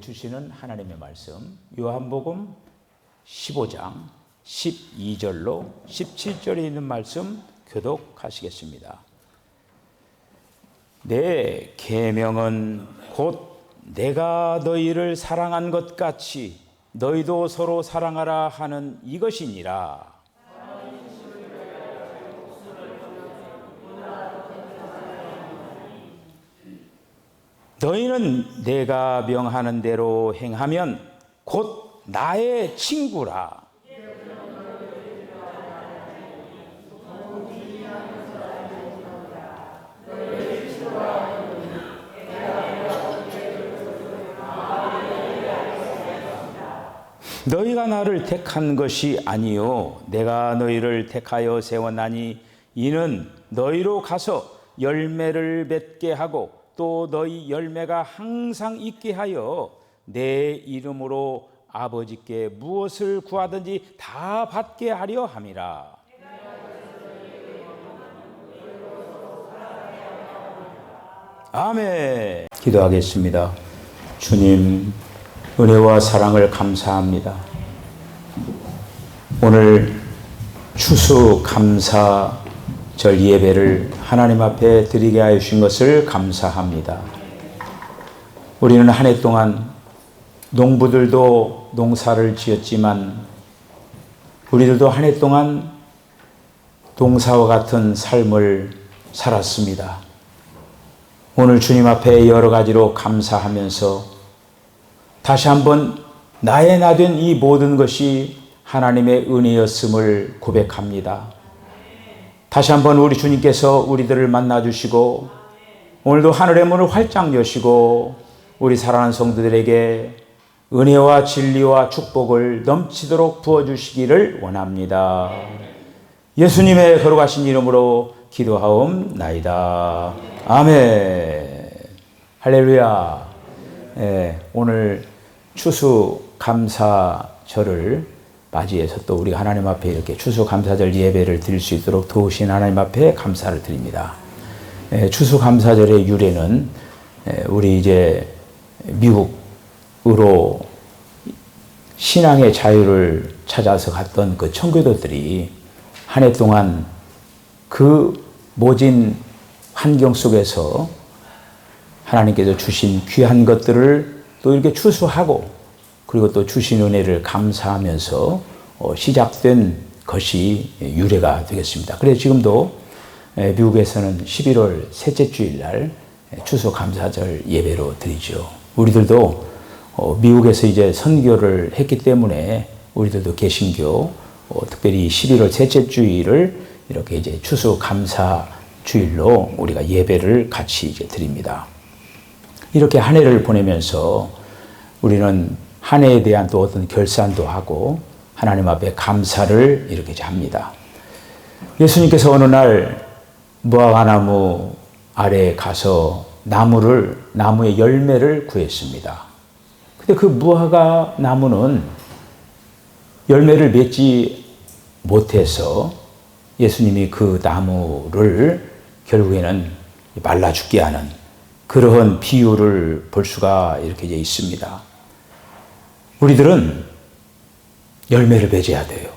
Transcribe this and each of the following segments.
주시는 하나님의 말씀, 요한복음 15장 12절로 17절에 있는 말씀 교독하시겠습니다. 내 계명은 곧 내가 너희를 사랑한 것 같이 너희도 서로 사랑하라 하는 이것이니라. 너희는 내가 명하는 대로 행하면 곧 나의 친구라. 너희가 나를 택한 것이 아니요 내가 너희를 택하여 세웠나니 이는 너희로 가서 열매를 맺게 하고 또 너희 열매가 항상 있게 하여 내 이름으로 아버지께 무엇을 구하든지 다 받게 하려 함이라. 아멘. 기도하겠습니다. 주님, 은혜와 사랑을 감사합니다. 오늘 추수감사절 예배를 하나님 앞에 드리게 하여 주신 것을 감사합니다. 우리는 한 해 동안 농부들도 농사를 지었지만 우리들도 한 해 동안 농사와 같은 삶을 살았습니다. 오늘 주님 앞에 여러 가지로 감사하면서 다시 한번 나의 나 된 이 모든 것이 하나님의 은혜였음을 고백합니다. 다시 한번 우리 주님께서 우리들을 만나주시고 오늘도 하늘의 문을 활짝 여시고 우리 사랑하는 성도들에게 은혜와 진리와 축복을 넘치도록 부어주시기를 원합니다. 예수님의 거룩하신 이름으로 기도하옵나이다. 아멘. 할렐루야. 오늘 추수감사절을 맞이해서 또 우리 하나님 앞에 이렇게 추수감사절 예배를 드릴 수 있도록 도우신 하나님 앞에 감사를 드립니다. 추수감사절의 유래는 우리 이제 미국으로 신앙의 자유를 찾아서 갔던 그 청교도들이 한 해 동안 그 모진 환경 속에서 하나님께서 주신 귀한 것들을 또 이렇게 추수하고 그리고 또 주신 은혜를 감사하면서 시작된 것이 유래가 되겠습니다. 그래서 지금도 미국에서는 11월 셋째 주일날 추수감사절 예배로 드리죠. 우리들도 미국에서 이제 선교를 했기 때문에 우리들도 개신교 특별히 11월 셋째 주일을 이렇게 이제 추수감사주일로 우리가 예배를 같이 이제 드립니다. 이렇게 한 해를 보내면서 우리는 한 해에 대한 또 어떤 결산도 하고 하나님 앞에 감사를 이렇게 합니다. 예수님께서 어느 날 무화과나무 아래에 가서 나무의 열매를 구했습니다. 근데 그 무화과 나무는 열매를 맺지 못해서 예수님이 그 나무를 결국에는 말라 죽게 하는 그러한 비유를 볼 수가 이렇게 이제 있습니다. 우리들은 열매를 맺어야 돼요.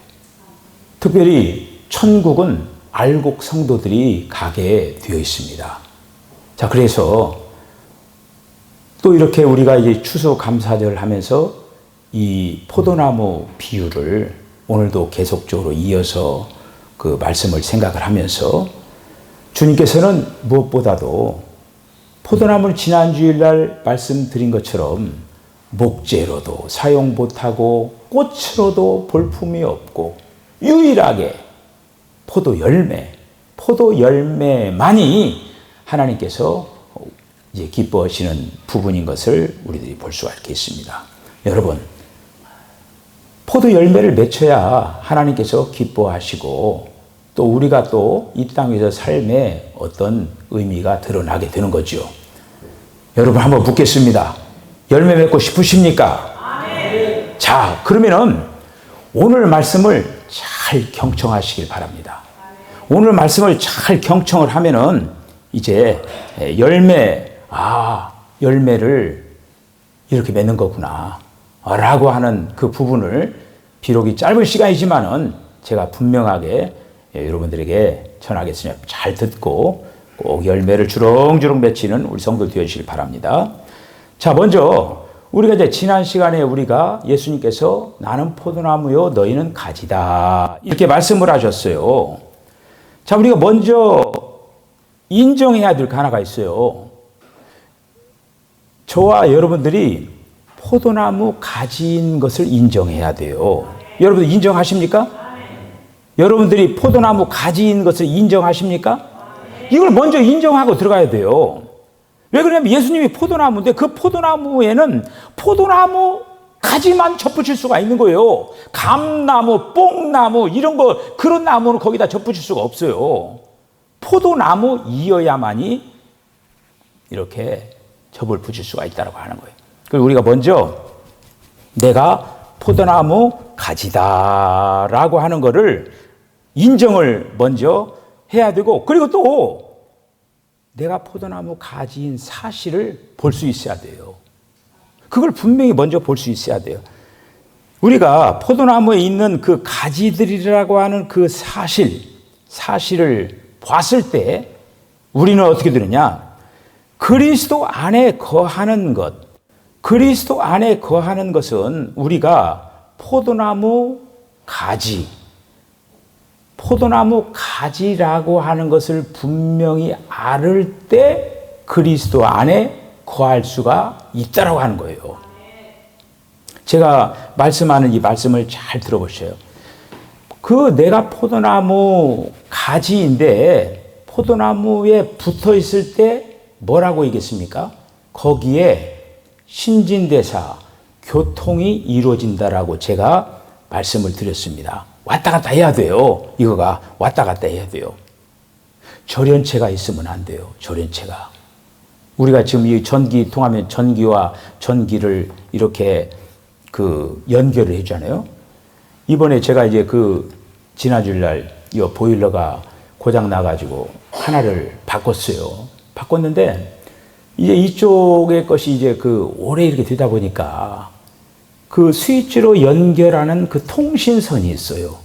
특별히 천국은 알곡 성도들이 가게 되어 있습니다. 자, 그래서 또 이렇게 우리가 이제 추수감사절을 하면서 이 포도나무 비유를 오늘도 계속적으로 이어서 그 말씀을 생각을 하면서 주님께서는 무엇보다도 포도나무를 지난주일날 말씀드린 것처럼 목재로도 사용 못하고 꽃으로도 볼품이 없고 유일하게 포도 열매만이 하나님께서 이제 기뻐하시는 부분인 것을 우리들이 볼 수가 있겠습니다. 여러분, 포도 열매를 맺혀야 하나님께서 기뻐하시고 또 우리가 또 이 땅에서 삶의 어떤 의미가 드러나게 되는 거죠. 여러분 한번 묻겠습니다. 열매 맺고 싶으십니까? 아멘. 자, 그러면은 오늘 말씀을 잘 경청하시길 바랍니다. 오늘 말씀을 잘 경청을 하면은 이제 열매를 이렇게 맺는 거구나 라고 하는 그 부분을 비록 이 짧은 시간이지만은 제가 분명하게 여러분들에게 전하겠으니 잘 듣고 꼭 열매를 주렁주렁 맺히는 우리 성도 되시길 바랍니다. 자, 먼저 우리가 이제 지난 시간에 우리가 예수님께서 나는 포도나무요 너희는 가지다 이렇게 말씀을 하셨어요. 자, 우리가 먼저 인정해야 될 거 하나가 있어요. 저와 여러분들이 포도나무 가지인 것을 인정해야 돼요. 여러분들 인정하십니까? 여러분들이 포도나무 가지인 것을 인정하십니까? 이걸 먼저 인정하고 들어가야 돼요. 왜 그러냐면 예수님이 포도나무인데 그 포도나무에는 포도나무 가지만 접붙일 수가 있는 거예요. 감나무, 뽕나무 이런 거 그런 나무는 거기다 접붙일 수가 없어요. 포도나무이어야만이 이렇게 접을 붙일 수가 있다고 하는 거예요. 그리고 우리가 먼저 내가 포도나무 가지다라고 하는 거를 인정을 먼저 해야 되고, 그리고 또 내가 포도나무 가지인 사실을 볼 수 있어야 돼요. 그걸 분명히 먼저 볼 수 있어야 돼요. 우리가 포도나무에 있는 그 가지들이라고 하는 그 사실을 봤을 때 우리는 어떻게 되느냐? 그리스도 안에 거하는 것, 그리스도 안에 거하는 것은 우리가 포도나무 가지라고 하는 것을 분명히 알을 때 그리스도 안에 거할 수가 있다라고 하는 거예요. 제가 말씀하는 이 말씀을 잘 들어보세요. 그 내가 포도나무 가지인데 포도나무에 붙어 있을 때 뭐라고 얘기했습니까? 거기에 신진대사, 교통이 이루어진다라고 제가 말씀을 드렸습니다. 왔다 갔다 해야 돼요. 이거가 왔다 갔다 해야 돼요. 절연체가 있으면 안 돼요. 절연체가. 우리가 지금 이 전기 통하면 전기와 전기를 이렇게 그 연결을 해주잖아요. 이번에 제가 이제 그 지난 주일날 이 보일러가 고장 나가지고 하나를 바꿨어요. 바꿨는데 이제 이쪽의 것이 이제 그 오래 이렇게 되다 보니까 그 스위치로 연결하는 그 통신선이 있어요.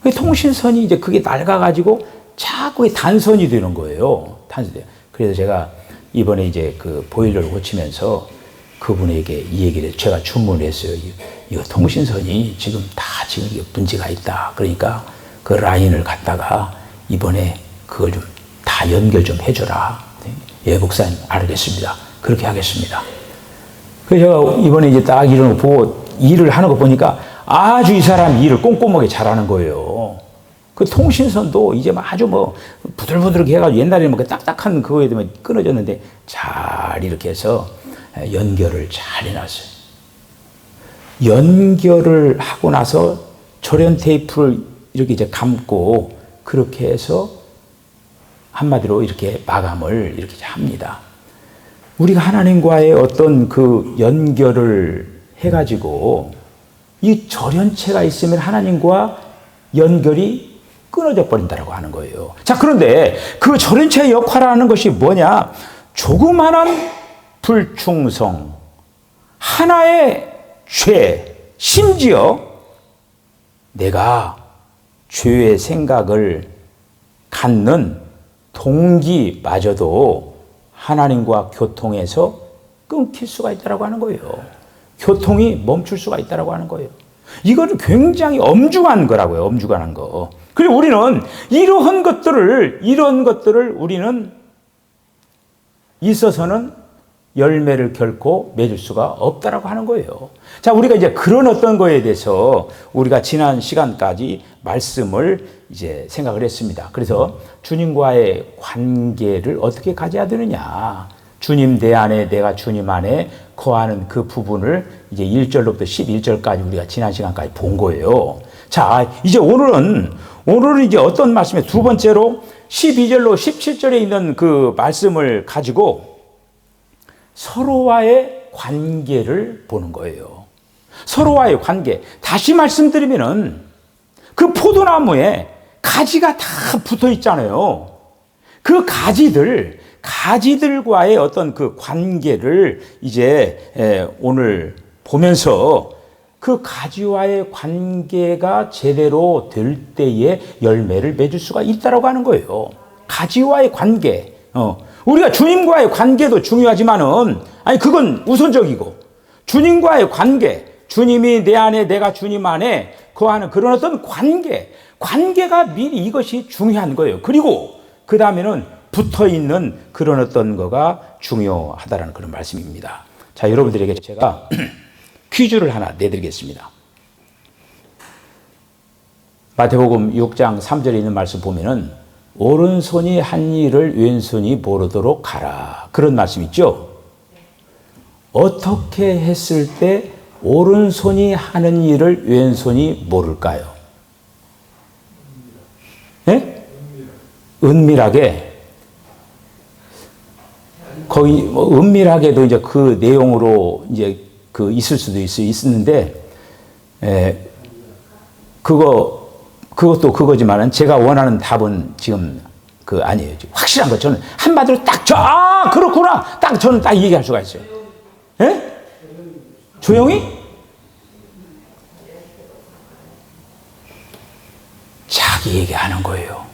그 통신선이 이제 그게 낡아가지고 자꾸 단선이 되는 거예요. 단선이. 그래서 제가 이번에 이제 그 보일러를 고치면서 그분에게 이 얘기를 제가 주문을 했어요. 이거 통신선이 지금 지금 문제가 있다. 그러니까 그 라인을 갖다가 이번에 그걸 좀 다 연결 좀 해줘라. 예, 목사님, 알겠습니다. 그렇게 하겠습니다. 그래서 제가 이번에 이제 딱 이런 거 보고 일을 하는 거 보니까 아주 이 사람이 일을 꼼꼼하게 잘하는 거예요. 그 통신선도 이제 아주 부들부들하게 해가지고 옛날에는 그 딱딱한 그거에 대면 끊어졌는데 잘 이렇게 해서 연결을 잘 해놨어요. 연결을 하고 나서 절연 테이프를 이렇게 이제 감고 그렇게 해서 한마디로 이렇게 마감을 이렇게 합니다. 우리가 하나님과의 어떤 그 연결을 해가지고 이 절연체가 있으면 하나님과 연결이 끊어져 버린다고 하는 거예요. 자, 그런데 그 절연체의 역할을 것이 뭐냐? 조그마한 불충성, 하나의 죄, 심지어 내가 죄의 생각을 갖는 동기마저도 하나님과 교통에서 끊길 수가 있다고 하는 거예요. 교통이 멈출 수가 있다고 하는 거예요. 이거는 굉장히 엄중한 거라고요. 엄중한 거. 그리고 우리는 이런 것들을 우리는 있어서는 열매를 결코 맺을 수가 없다라고 하는 거예요. 자, 우리가 이제 그런 어떤 거에 대해서 우리가 지난 시간까지 말씀을 이제 생각을 했습니다. 그래서 주님과의 관계를 어떻게 가져야 되느냐. 주님 내 안에, 내가 주님 안에 거하는 그 부분을 이제 1절로부터 11절까지 우리가 지난 시간까지 본 거예요. 자, 이제 오늘은 이제 어떤 말씀에 두 번째로 12절로 17절에 있는 그 말씀을 가지고 서로와의 관계를 보는 거예요. 서로와의 관계. 다시 말씀드리면은 그 포도나무에 가지가 다 붙어 있잖아요. 그 가지들, 가지들과의 어떤 그 관계를 이제 오늘 보면서 그 가지와의 관계가 제대로 될 때에 열매를 맺을 수가 있다라고 하는 거예요. 가지와의 관계. 우리가 주님과의 관계도 중요하지만은, 그건 우선적이고, 주님과의 관계, 주님이 내 안에, 내가 주님 안에 거하는 그런 어떤 관계가 미리 이것이 중요한 거예요. 그리고 그 다음에는 붙어 있는 그런 어떤 거가 중요하다라는 그런 말씀입니다. 자, 여러분들에게 제가 퀴즈를 하나 내드리겠습니다. 마태복음 6장 3절에 있는 말씀 보면은 오른손이 한 일을 왼손이 모르도록 하라. 그런 말씀 있죠? 어떻게 했을 때 오른손이 하는 일을 왼손이 모를까요? 네? 은밀하게. 거의 은밀하게도 이제 그 내용으로 이제 그 있을 수도 있었는데, 그것도 그거지만은 제가 원하는 답은 지금 아니에요. 확실한 거 저는 한마디로 딱 그렇구나. 딱 저는 딱 얘기할 수가 있어요. 예? 조용히? 자기에게 하는 거예요.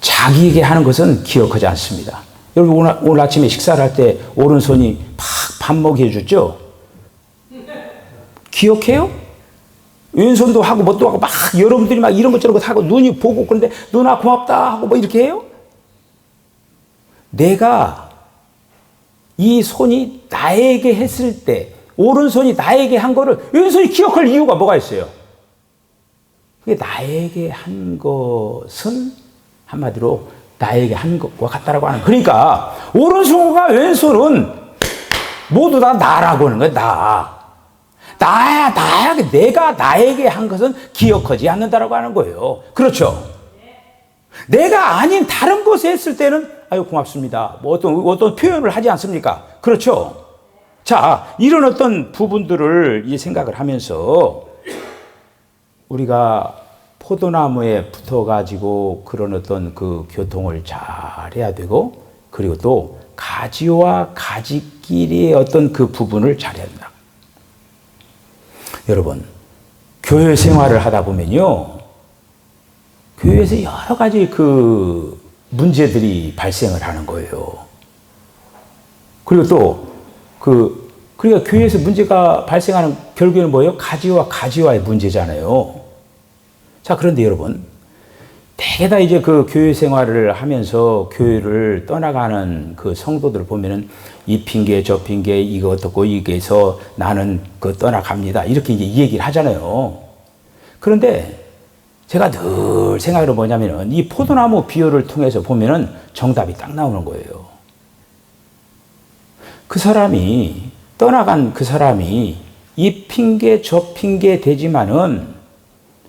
자기에게 하는 것은 기억하지 않습니다. 여러분 오늘 아침에 식사를 할 때 오른손이 팍 밥 먹게 해줬죠? 기억해요? 왼손도 하고 뭣도 하고 막 여러분들이 막 이런 것 저런 것 하고 눈이 보고 그런데 누나 고맙다 하고 뭐 이렇게 해요? 내가 이 손이 나에게 했을 때 오른손이 나에게 한 거를 왼손이 기억할 이유가 뭐가 있어요? 그게 나에게 한 것은 한마디로 나에게 한 것과 같다라고 하는. 그러니까 오른손과 왼손은 모두 다 나라고 하는 거야. 나야. 내가 나에게 한 것은 기억하지 않는다라고 하는 거예요. 그렇죠? 내가 아닌 다른 것에 했을 때는 아유 고맙습니다. 뭐 어떤 표현을 하지 않습니까? 그렇죠? 자, 이런 어떤 부분들을 이 생각을 하면서 우리가 포도나무에 붙어가지고 그런 어떤 그 교통을 잘 해야 되고, 그리고 또 가지와 가지끼리의 어떤 그 부분을 잘 해야 된다. 여러분, 교회 생활을 하다 보면요, 교회에서 여러 가지 그 문제들이 발생을 하는 거예요. 그리고 또 그러니까 교회에서 문제가 발생하는 결국에는 뭐예요? 가지와의 문제잖아요. 자, 그런데 여러분, 대개 다 이제 그 교회 생활을 하면서 교회를 떠나가는 그 성도들을 보면은 이 핑계 저 핑계 이거 어떻고 이게서 나는 떠나갑니다. 이렇게 이제 이 얘기를 하잖아요. 그런데 제가 늘 생각을 뭐냐면은 이 포도나무 비유를 통해서 보면은 정답이 딱 나오는 거예요. 떠나간 그 사람이 이 핑계 저 핑계 되지만은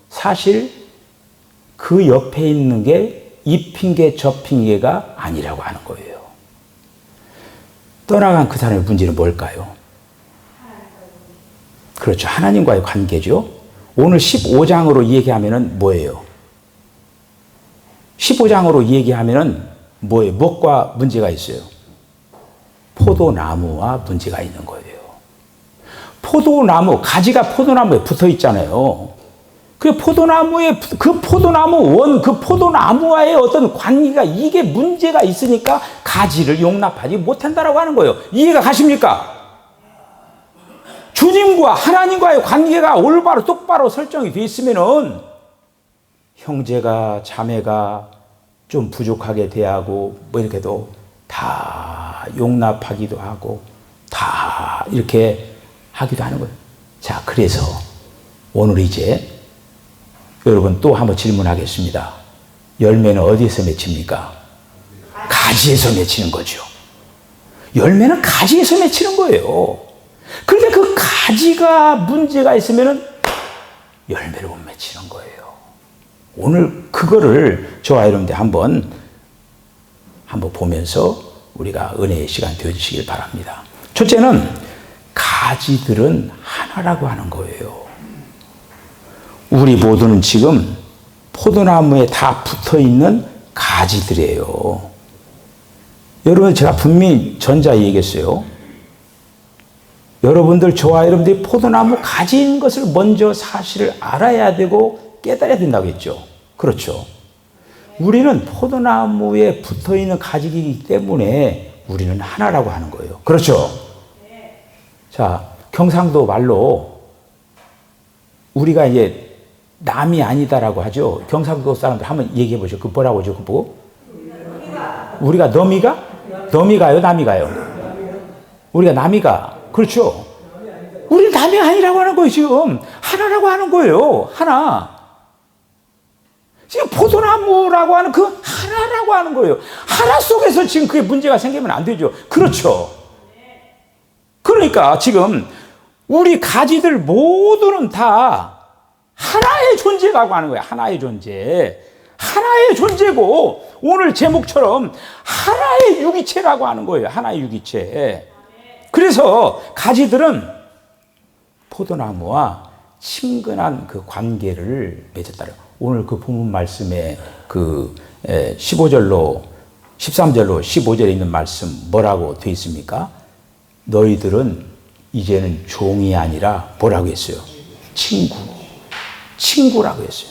사실 그 옆에 있는 게 이 핑계 저 핑계가 아니라고 하는 거예요. 떠나간 그 사람의 문제는 뭘까요? 그렇죠. 하나님과의 관계죠. 오늘 15장으로 얘기하면은 뭐예요? 15장으로 얘기하면은 뭐예요? 무엇과 문제가 있어요? 포도나무와 문제가 있는 거예요. 포도나무, 가지가 포도나무에 붙어 있잖아요. 그 포도나무와의 어떤 관계가 이게 문제가 있으니까 가지를 용납하지 못한다라고 하는 거예요. 이해가 가십니까? 주님과 하나님과의 관계가 올바로 똑바로 설정이 되어 있으면은 형제가 자매가 좀 부족하게 대하고 뭐 이렇게도 다 용납하기도 하고 다 이렇게 하기도 하는 거예요. 자, 그래서 오늘 이제 여러분 또 한번 질문하겠습니다. 열매는 어디에서 맺힙니까? 가지에서 맺히는 거죠. 열매는 가지에서 맺히는 거예요. 그런데 그 가지가 문제가 있으면은 열매를 못 맺히는 거예요. 오늘 그거를 저와 여러분들 한번 보면서 우리가 은혜의 시간 되어주시길 바랍니다. 첫째는 가지들은 하나라고 하는 거예요. 우리 모두는 지금 포도나무에 다 붙어 있는 가지들이에요. 여러분, 제가 분명히 전자 얘기했어요. 여러분들, 저와 여러분들이 포도나무 가지인 것을 먼저 사실을 알아야 되고 깨달아야 된다고 했죠. 그렇죠. 우리는 포도나무에 붙어 있는 가지이기 때문에 우리는 하나라고 하는 거예요. 그렇죠. 자, 경상도 말로 우리가 이제 남이 아니다라고 하죠. 경상도 사람들 한번 얘기해 보죠. 그 뭐라고 하죠? 그 보고? 우리가 너미가요? 남이가요? 우리가 남이가. 그렇죠. 우리 남이 아니라고 하는 거예요. 지금 하나라고 하는 거예요. 하나. 지금 포도나무라고 하는 그 하나라고 하는 거예요. 하나 속에서 지금 그게 문제가 생기면 안 되죠. 그렇죠. 그러니까 지금 우리 가지들 모두는 다 하나의 존재라고 하는 거예요. 하나의 존재. 하나의 존재고 오늘 제목처럼 하나의 유기체라고 하는 거예요. 하나의 유기체. 그래서 가지들은 포도나무와 친근한 그 관계를 맺었다. 오늘 그 본문 말씀에 그 15절로 13절로 15절에 있는 말씀 뭐라고 되어 있습니까? 너희들은 이제는 종이 아니라 뭐라고 했어요? 친구라고 했어요.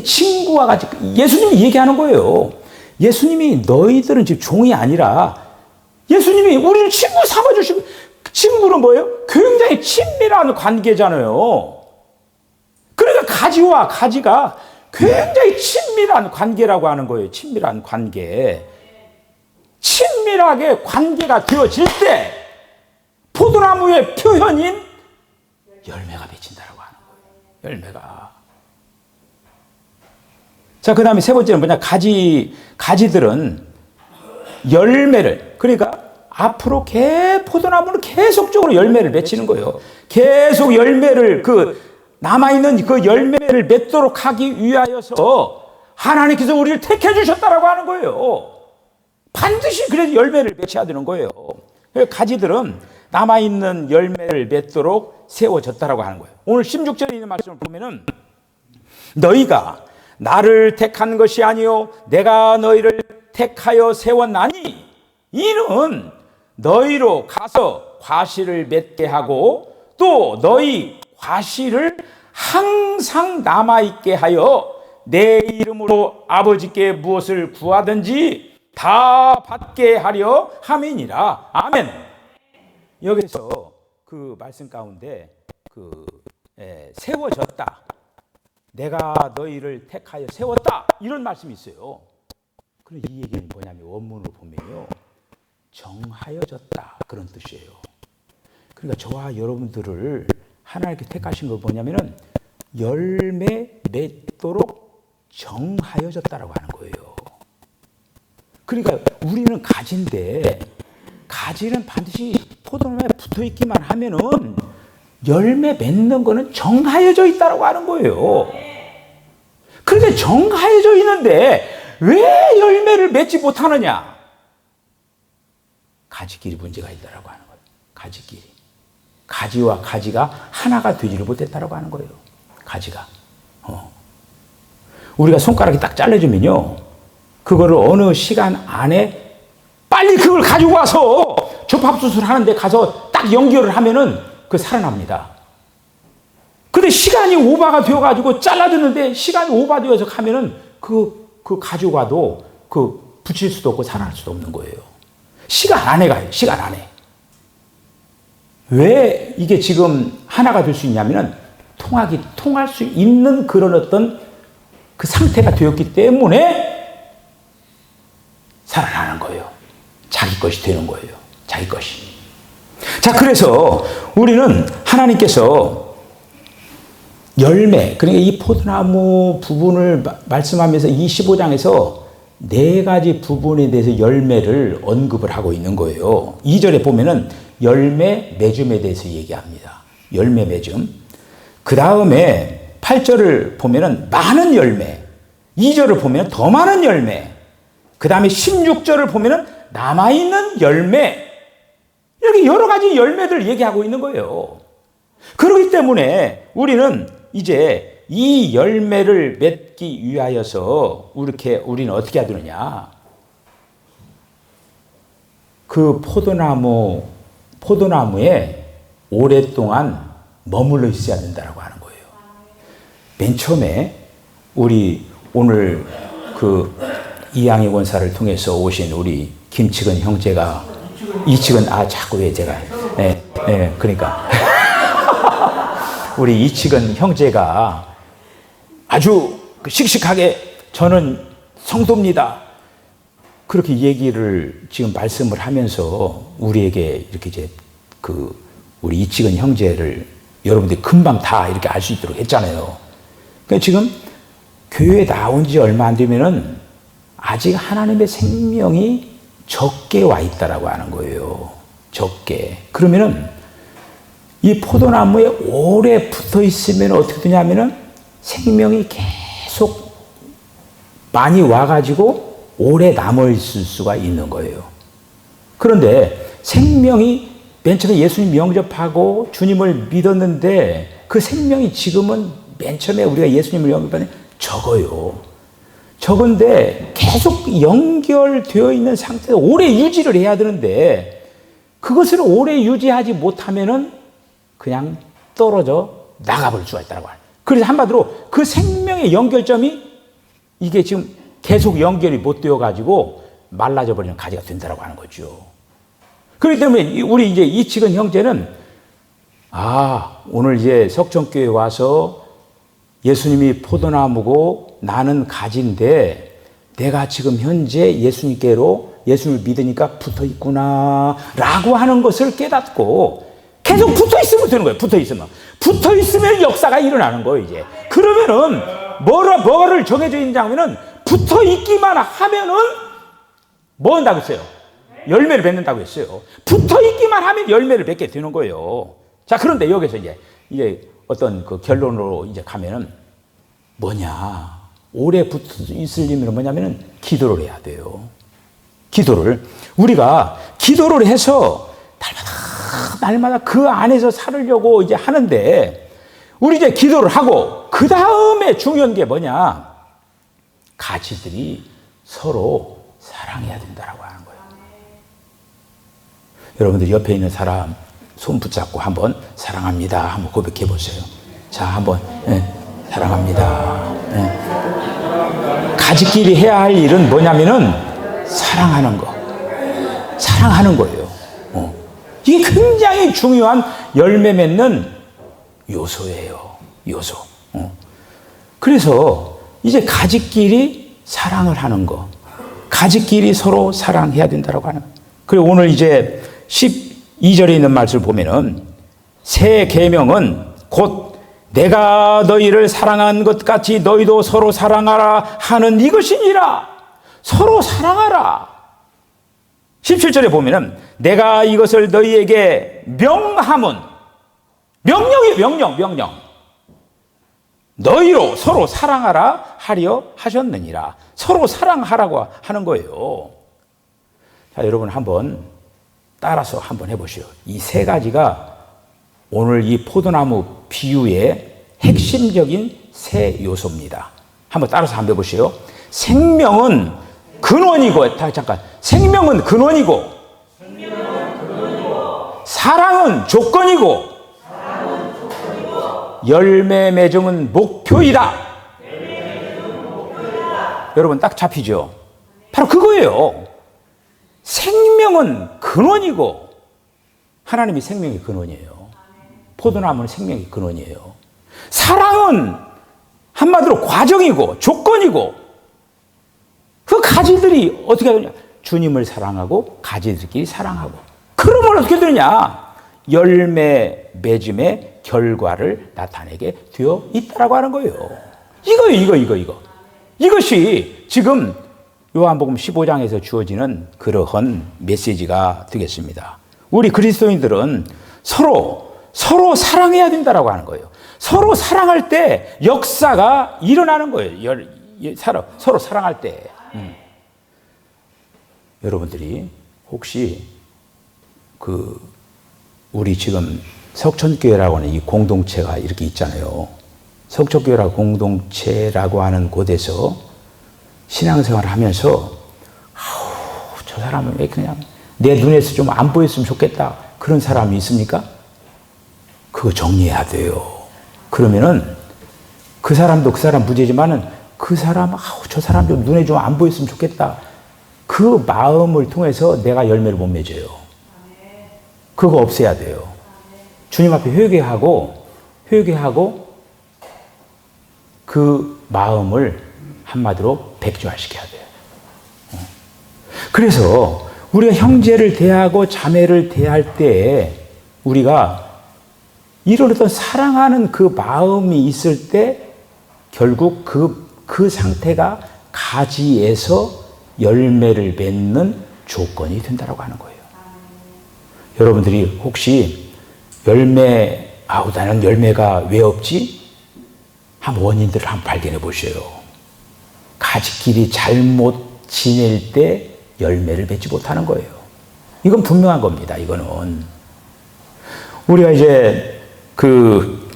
친구와 같이 예수님이 얘기하는 거예요. 예수님이 너희들은 지금 종이 아니라 예수님이 우리를 친구 삼아주시고, 친구는 뭐예요? 굉장히 친밀한 관계잖아요. 그러니까 가지와 가지가 굉장히 친밀한 관계라고 하는 거예요. 친밀한 관계. 친밀하게 관계가 되어질 때 포도나무의 표현인 열매가 맺힌다라고 하는 거예요. 열매가. 자, 그 다음에 세 번째는 뭐냐? 가지들은 열매를, 그러니까 앞으로 포도나무는 계속적으로 열매를 맺히는 거예요. 계속 열매를, 남아있는 그 열매를 맺도록 하기 위하여서 하나님께서 우리를 택해 주셨다라고 하는 거예요. 반드시 그래서 열매를 맺혀야 되는 거예요. 가지들은 남아있는 열매를 맺도록 세워졌다라고 하는 거예요. 오늘 16절에 있는 말씀을 보면은 너희가 나를 택한 것이 아니요 내가 너희를 택하여 세웠나니 이는 너희로 가서 과실을 맺게 하고 또 너희 과실을 항상 남아있게 하여 내 이름으로 아버지께 무엇을 구하든지 다 받게 하려 함이니라. 아멘. 여기서 그 말씀 가운데 세워졌다. 내가 너희를 택하여 세웠다. 이런 말씀이 있어요. 그럼 이 얘기는 뭐냐면 원문으로 보면요. 정하여졌다. 그런 뜻이에요. 그러니까 저와 여러분들을 하나님께 택하신 거 뭐냐면은 열매 맺도록 정하여졌다라고 하는 거예요. 그러니까 우리는 가지인데 가지는 반드시 포도나무에 붙어 있기만 하면은 열매 맺는 거는 정하여져 있다라고 하는 거예요. 그런데 정하여져 있는데 왜 열매를 맺지 못하느냐? 가지끼리 문제가 있다라고 하는 거예요. 가지끼리. 가지와 가지가 하나가 되지를 못했다라고 하는 거예요. 가지가. 우리가 손가락이 딱 잘라주면요. 그거를 어느 시간 안에 빨리 그걸 가지고 와서 접합수술 하는데 가서 딱 연결을 하면은 그 살아납니다. 근데 시간이 오버가 되어가지고 잘라주는데 시간이 오버되어서 가면은 그 가지고 와도 붙일 수도 없고 살아날 수도 없는 거예요. 시간 안에 가요. 시간 안에. 왜 이게 지금 하나가 될 수 있냐면은 통할 수 있는 그런 어떤 그 상태가 되었기 때문에 살아나는 거예요. 자기 것이 되는 거예요. 자기 것이. 자, 그래서 우리는 하나님께서 열매, 그러니까 이 포도나무 부분을 말씀하면서 25장에서 네 가지 부분에 대해서 열매를 언급을 하고 있는 거예요. 2절에 보면은 열매 맺음에 대해서 얘기합니다. 열매 맺음. 그 다음에 8절을 보면은 많은 열매. 2절을 보면 더 많은 열매. 그 다음에 16절을 보면은 남아있는 열매. 이렇게 여러 가지 열매들을 얘기하고 있는 거예요. 그렇기 때문에 우리는 이제 이 열매를 맺기 위하여서 우리는 어떻게 해야 되느냐? 그 포도나무에 오랫동안 머물러 있어야 된다고 하는 거예요. 맨 처음에 우리 오늘 그 이양희 권사를 통해서 오신 우리 김치근 형제가 이치근 자꾸 왜 제가 그러니까 우리 이치근 형제가 아주 씩씩하게 저는 성도입니다. 그렇게 얘기를 지금 말씀을 하면서 우리에게 이렇게 이제 우리 이치근 형제를 여러분들이 금방 다 이렇게 알 수 있도록 했잖아요. 그러니까 지금 교회에 나온 지 얼마 안 되면은 아직 하나님의 생명이 적게 와 있다라고 하는 거예요. 적게. 그러면은 이 포도나무에 오래 붙어 있으면 어떻게 되냐면은 생명이 계속 많이 와가지고 오래 남아있을 수가 있는 거예요. 그런데 생명이 맨 처음에 예수님 영접하고 주님을 믿었는데 그 생명이 지금은 맨 처음에 우리가 예수님을 영접하는 적어요. 적은데 계속 연결되어 있는 상태에서 오래 유지를 해야 되는데 그것을 오래 유지하지 못하면은 그냥 떨어져 나가버릴 수가 있다고 해요. 그래서 한마디로 그 생명의 연결점이 이게 지금 계속 연결이 못 되어 가지고 말라져 버리는 가지가 된다고 하는 거죠. 그렇기 때문에 우리 이제 이치근 형제는 오늘 이제 석천교회 와서 예수님이 포도나무고 나는 가지인데 내가 지금 현재 예수님께로 예수님을 믿으니까 붙어 있구나 라고 하는 것을 깨닫고 계속 붙어 있으면 되는 거예요. 붙어 있으면 역사가 일어나는 거예요. 이제 그러면은 뭐를 정해져 있는지 하면은 붙어 있기만 하면은 뭐 한다고 했어요? 열매를 맺는다고 했어요. 붙어 있기만 하면 열매를 맺게 되는 거예요. 자, 그런데 여기서 이제 어떤 그 결론으로 이제 가면은 뭐냐? 오래 붙어 있으려면 뭐냐면은 기도를 해야 돼요. 우리가 기도를 해서 날마다 그 안에서 살으려고 이제 하는데 우리 이제 기도를 하고 그 다음에 중요한 게 뭐냐? 가지들이 서로 사랑해야 된다라고 하는 거예요. 여러분들 옆에 있는 사람 손 붙잡고 한번 사랑합니다 한번 고백해 보세요. 자, 한번 사랑합니다. 가지끼리 해야 할 일은 뭐냐면은 사랑하는 거예요. 이게 굉장히 중요한 열매 맺는 요소예요. 그래서 이제 가지끼리 사랑을 하는 거, 가지끼리 서로 사랑해야 된다고 하는. 그리고 오늘 이제 12절에 있는 말씀을 보면은 새 계명은 곧 내가 너희를 사랑한 것 같이 너희도 서로 사랑하라 하는 이것이니라. 서로 사랑하라. 17절에 보면은 내가 이것을 너희에게 명함은 명령 너희로 서로 사랑하라 하려 하셨느니라. 서로 사랑하라고 하는 거예요. 자, 여러분 한번 따라서 한번 해보시오. 이 세 가지가 오늘 이 포도나무 비유의 핵심적인 세 요소입니다. 한번 따라서 한번 해보시오. 생명은 근원이고, 생명은 근원이고, 사랑은 조건이고, 열매 맺음은 목표이다. 여러분 딱 잡히죠? 바로 그거예요. 생명은 근원이고, 하나님이 생명의 근원이에요. 포도나무는 생명의 근원이에요. 사랑은 한마디로 과정이고 조건이고, 그 가지들이 어떻게 되느냐? 주님을 사랑하고 가지들끼리 사랑하고. 그러면 어떻게 되느냐? 열매 맺음의 결과를 나타내게 되어 있다라고 하는 거예요. 이거. 이것이 지금 요한복음 15장에서 주어지는 그러한 메시지가 되겠습니다. 우리 그리스도인들은 서로 사랑해야 된다라고 하는 거예요. 서로 사랑할 때 역사가 일어나는 거예요. 서로 사랑할 때. 여러분들이 혹시 우리 지금 석천교회라고 하는 이 공동체가 이렇게 있잖아요. 석촌교회 공동체라고 하는 곳에서 신앙생활을 하면서 저 사람은 왜 그냥 내 눈에서 좀 안 보였으면 좋겠다 그런 사람이 있습니까? 그거 정리해야 돼요. 그러면은 그 사람도 그 사람 문제지만은 그 사람 저 사람 좀 눈에 좀 안 보였으면 좋겠다 그 마음을 통해서 내가 열매를 못 맺어요. 그거 없애야 돼요. 주님 앞에 회개하고 그 마음을 한마디로 백조화시켜야 돼요. 그래서 우리가 형제를 대하고 자매를 대할 때 우리가 이런 어떤 사랑하는 그 마음이 있을 때 결국 그 상태가 가지에서 열매를 맺는 조건이 된다고 하는 거예요. 여러분들이 혹시 나는 열매가 왜 없지? 한 원인들을 한번 발견해 보셔요. 가지끼리 잘못 지낼 때 열매를 맺지 못하는 거예요. 이건 분명한 겁니다. 이거는 우리가 이제 그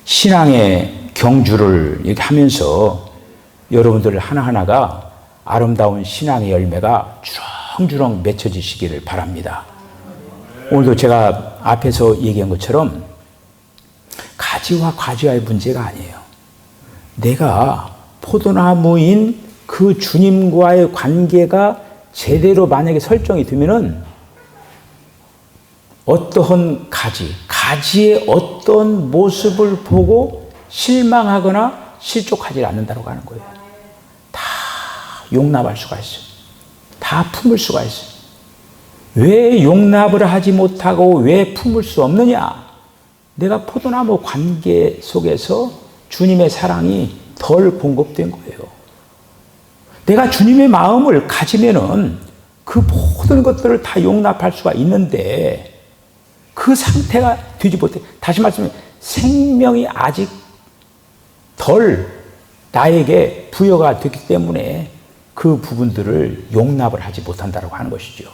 신앙의 경주를 이렇게 하면서 여러분들 하나하나가 아름다운 신앙의 열매가 주렁주렁 맺혀지시기를 바랍니다. 오늘도 제가 앞에서 얘기한 것처럼 가지와 과지와의 문제가 아니에요. 내가 포도나무인 그 주님과의 관계가 제대로 만약에 설정이 되면은 어떠한 가지의 어떤 모습을 보고 실망하거나 실족하지 않는다고 하는 거예요. 다 용납할 수가 있어요. 다 품을 수가 있어요. 왜 용납을 하지 못하고 왜 품을 수 없느냐? 내가 포도나무 관계 속에서 주님의 사랑이 덜 공급된 거예요. 내가 주님의 마음을 가지면은 그 모든 것들을 다 용납할 수가 있는데 그 상태가 되지 못해. 다시 말씀해 생명이 아직 덜 나에게 부여가 됐기 때문에 그 부분들을 용납을 하지 못한다고 하는 것이죠.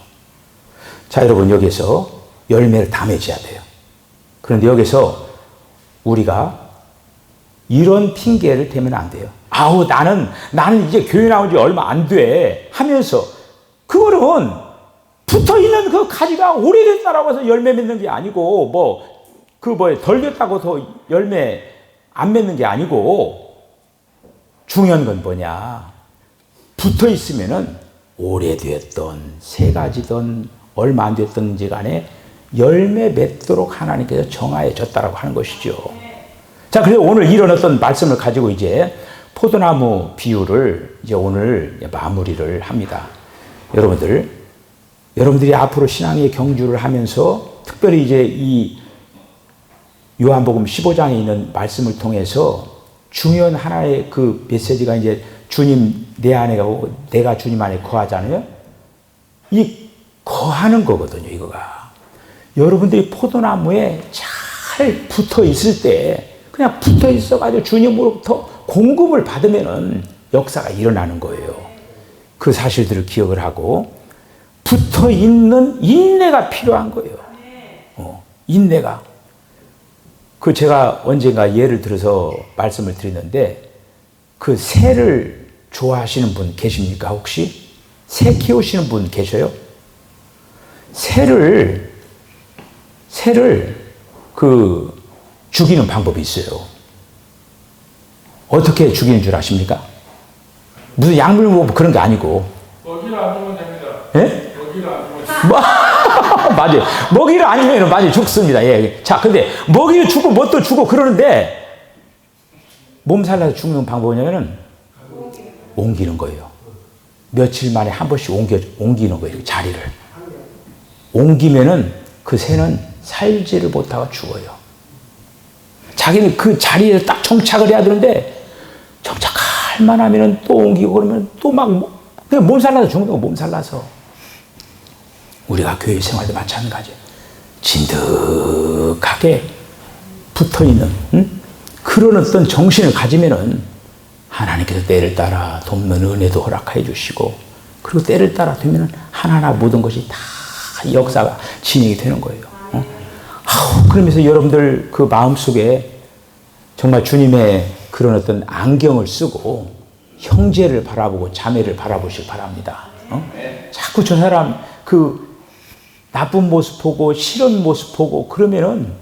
자, 여러분 여기서 열매를 다 맺어야 돼요. 그런데 여기서 우리가 이런 핑계를 대면 안 돼요. 나는 이제 교회 나온 지 얼마 안 돼 하면서 그거는 붙어 있는 그 가지가 오래됐다라고 해서 열매 맺는 게 아니고 덜 됐다고 더 열매 안 맺는 게 아니고 중요한 건 뭐냐? 붙어 있으면은 오래됐던 세 가지든 얼마 안 됐든지 간에 열매 맺도록 하나님께서 정하여 줬다라고 하는 것이죠. 자, 그래서 오늘 이런 어떤 말씀을 가지고 이제 포도나무 비유를 이제 오늘 마무리를 합니다. 여러분들이 앞으로 신앙의 경주를 하면서 특별히 이제 이 요한복음 15장에 있는 말씀을 통해서 중요한 하나의 그 메시지가 이제 주님 내 안에 가고 내가 주님 안에 거하잖아요. 이 거하는 거거든요, 이거가. 여러분들이 포도나무에 잘 붙어 있을 때 그냥 붙어 있어가지고 주님으로부터 공급을 받으면은 역사가 일어나는 거예요. 그 사실들을 기억을 하고 붙어 있는 인내가 필요한 거예요. 인내가. 제가 언젠가 예를 들어서 말씀을 드리는데 그 새를 좋아하시는 분 계십니까, 혹시? 새 키우시는 분 계셔요? 새를 죽이는 방법이 있어요. 어떻게 죽이는 줄 아십니까? 무슨 약물 뭐 그런 게 아니고. 먹이를 안 주면 됩니다. 예? 먹이를 안 주면 맞아요. 먹이를 안 주면 많이 죽습니다. 예. 자, 근데 먹이를 주고 뭣도 주고 그러는데 몸살나서 죽는 방법이냐면은 옮기는 거예요. 며칠 만에 한 번씩 옮기는 거예요. 자리를. 옮기면은 그 새는 살지를 못하고 죽어요. 자기는 그 자리에 딱 정착을 해야 되는데 정착할 만하면은 또 옮기고 그러면 또 막 그냥 몸살나서 죽는 거, 몸살나서. 우리가 교회 생활도 마찬가지예요. 진득하게 붙어있는 그런 어떤 정신을 가지면은 하나님께서 때를 따라 돕는 은혜도 허락해 주시고 그리고 때를 따라 되면은 하나하나 모든 것이 다 역사가 진행이 되는 거예요. 그러면서 여러분들 그 마음속에 정말 주님의 그런 어떤 안경을 쓰고 형제를 바라보고 자매를 바라보시기 바랍니다. 자꾸 저 사람 그 나쁜 모습 보고 싫은 모습 보고 그러면은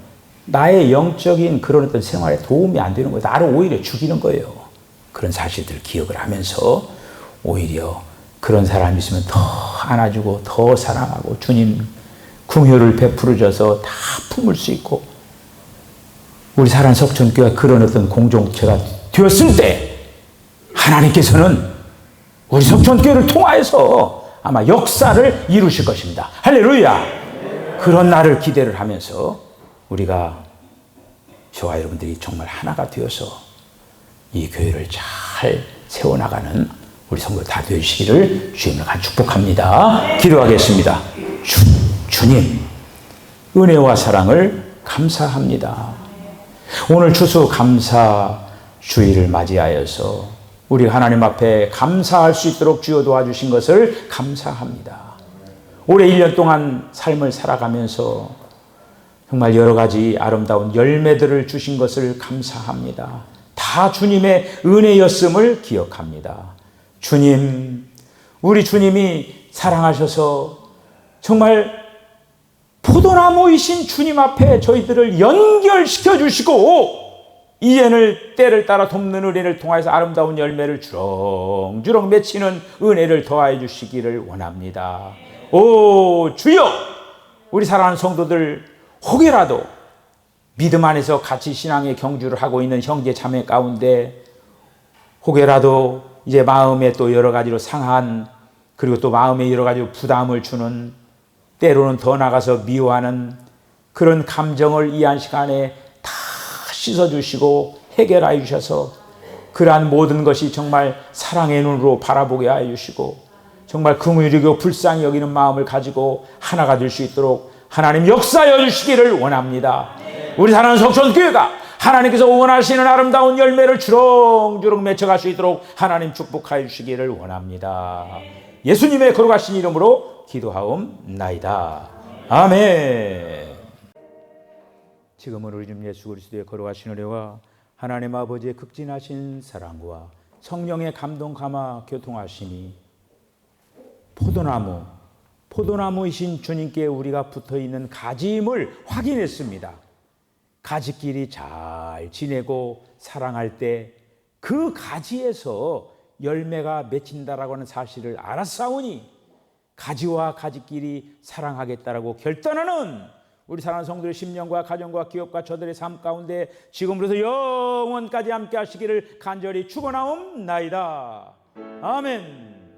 나의 영적인 그런 어떤 생활에 도움이 안 되는 거예요. 나를 오히려 죽이는 거예요. 그런 사실들을 기억을 하면서 오히려 그런 사람이 있으면 더 안아주고 더 사랑하고 주님 긍휼을 베풀어 줘서 다 품을 수 있고, 우리 사랑하는 석천교회가 그런 어떤 공동체가 되었을 때 하나님께서는 우리 석천교회를 통하여서 아마 역사를 이루실 것입니다. 할렐루야. 그런 날을 기대를 하면서 우리가, 저와 여러분들이 정말 하나가 되어서 이 교회를 잘 세워나가는 우리 성도 다 되시기를 주님을 간 축복합니다. 기도하겠습니다. 주님, 은혜와 사랑을 감사합니다. 오늘 추수 감사 주일을 맞이하여서 우리 하나님 앞에 감사할 수 있도록 주여 도와주신 것을 감사합니다. 올해 1년 동안 삶을 살아가면서 정말 여러 가지 아름다운 열매들을 주신 것을 감사합니다. 다 주님의 은혜였음을 기억합니다. 주님, 우리 주님이 사랑하셔서 정말 포도나무이신 주님 앞에 저희들을 연결시켜 주시고, 이제는 때를 따라 돕는 은혜를 통해서 아름다운 열매를 주렁주렁 맺히는 은혜를 더하여 주시기를 원합니다. 오 주여, 우리 사랑하는 성도들 혹여라도 믿음 안에서 같이 신앙의 경주를 하고 있는 형제 자매 가운데 혹여라도 이제 마음에 또 여러 가지로 상한, 그리고 또 마음에 여러 가지로 부담을 주는, 때로는 더 나가서 미워하는 그런 감정을 이 한 시간에 다 씻어주시고 해결하여 주셔서 그러한 모든 것이 정말 사랑의 눈으로 바라보게 하여 주시고 정말 긍휼이고 불쌍히 여기는 마음을 가지고 하나가 될 수 있도록 하나님 역사하여 주시기를 원합니다. 우리 사랑하는 석천교회가 하나님께서 원하시는 아름다운 열매를 주렁주렁 맺혀갈 수 있도록 하나님 축복하여 주시기를 원합니다. 예수님의 거룩하신 이름으로 기도하옵나이다. 아멘. 지금은 우리 주 예수 그리스도의 거룩하신 은혜와 하나님 아버지의 극진하신 사랑과 성령의 감동 감화 교통하심이 포도나무이신 주님께 우리가 붙어있는 가지임을 확인했습니다. 가지끼리 잘 지내고 사랑할 때 그 가지에서 열매가 맺힌다라고 하는 사실을 알았사오니 가지와 가지끼리 사랑하겠다라고 결단하는 우리 사랑하는 성도의 심령과 가정과 기업과 저들의 삶 가운데 지금으로서 영원까지 함께 하시기를 간절히 축원하옵나이다. 아멘.